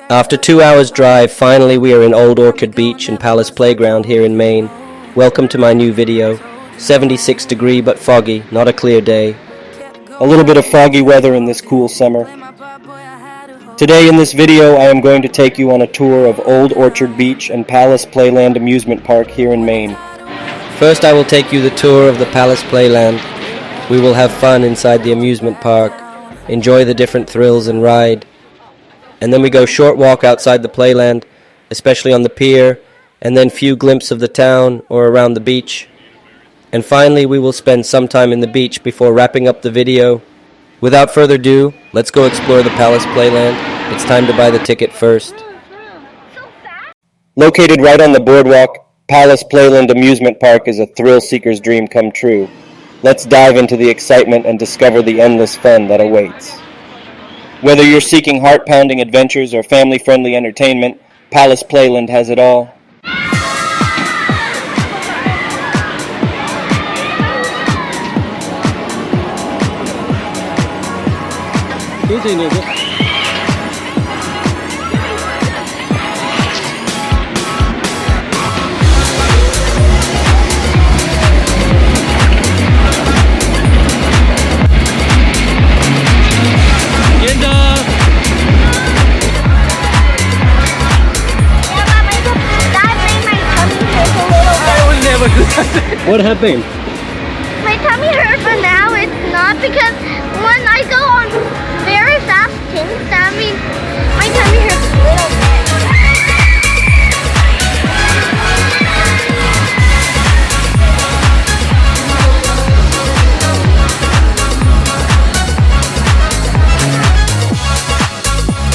After 2 hours drive, finally we are in Old Orchard Beach and Palace Playground here in Maine. Welcome to my new video. 76 degree but foggy, not a clear day. A little bit of foggy weather in this cool summer. Today in this video I am going to take you on a tour of Old Orchard Beach and Palace Playland amusement park here in Maine. First I will take you the tour of the Palace Playland. We will have fun inside the amusement park, enjoy the different thrills and ride. And then we go short walk outside the playland, especially on the pier, and then few glimpses of the town or around the beach. And finally we will spend some time in the beach before wrapping up the video. Without further ado, let's go explore the Palace Playland. It's time to buy the ticket first. Located right on the boardwalk, Palace Playland Amusement Park is a thrill seeker's dream come true. Let's dive into the excitement and discover the endless fun that awaits. Whether you're seeking heart-pounding adventures or family-friendly entertainment, Palace Playland has it all. What happened? My tummy hurt, but now it's not, because when I go on very fast things, that means my tummy hurts a little bit.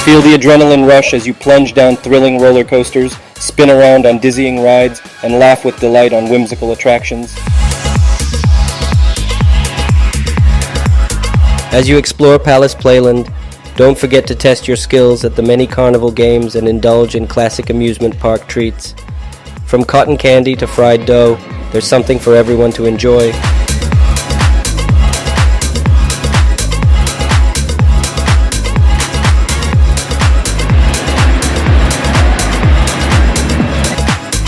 Feel the adrenaline rush as you plunge down thrilling roller coasters, spin around on dizzying rides, and laugh with delight on whimsical attractions. As you explore Palace Playland, don't forget to test your skills at the many carnival games and indulge in classic amusement park treats. From cotton candy to fried dough, there's something for everyone to enjoy.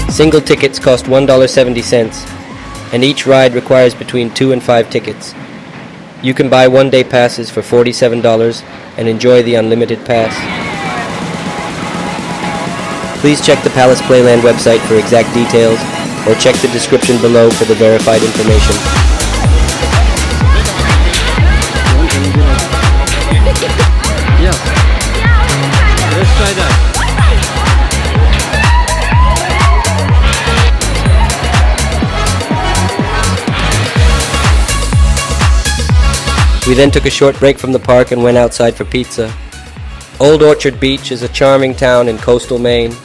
Single tickets cost $1.70, and each ride requires between 2 and 5 tickets. You can buy one-day passes for $47 and enjoy the unlimited pass. Please check the Palace Playland website for exact details, or check the description below for the verified information. Yeah. Let's try that. We then took a short break from the park and went outside for pizza. Old Orchard Beach is a charming town in coastal Maine.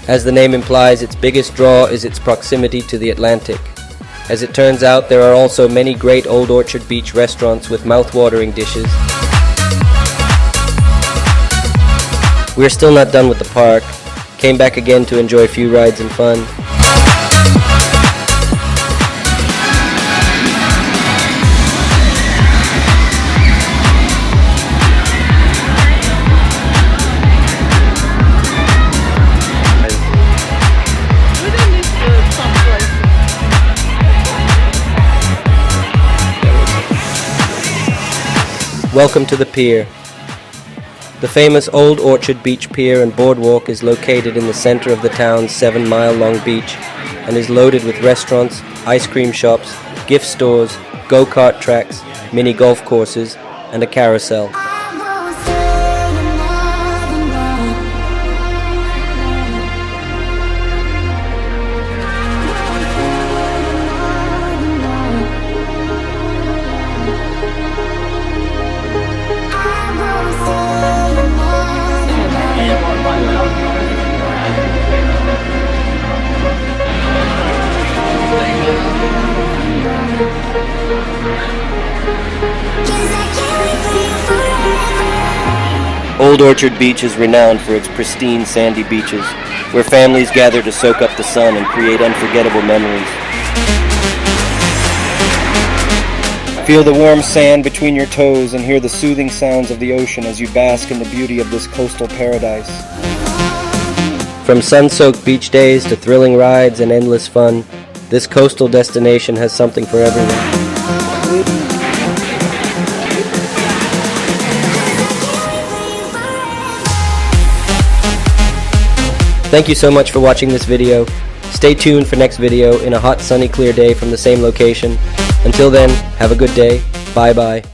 As the name implies, its biggest draw is its proximity to the Atlantic. As it turns out, there are also many great Old Orchard Beach restaurants with mouth-watering dishes. We're still not done with the park. Came back again to enjoy a few rides and fun. Welcome to the pier. The famous Old Orchard Beach Pier and Boardwalk is located in the center of the town's 7-mile-long beach and is loaded with restaurants, ice cream shops, gift stores, go-kart tracks, mini golf courses, and a carousel. Old Orchard Beach is renowned for its pristine sandy beaches, where families gather to soak up the sun and create unforgettable memories. Feel the warm sand between your toes and hear the soothing sounds of the ocean as you bask in the beauty of this coastal paradise. From sun-soaked beach days to thrilling rides and endless fun, this coastal destination has something for everyone. Thank you so much for watching this video. Stay tuned for next video in a hot, sunny, clear day from the same location. Until then, have a good day. Bye bye.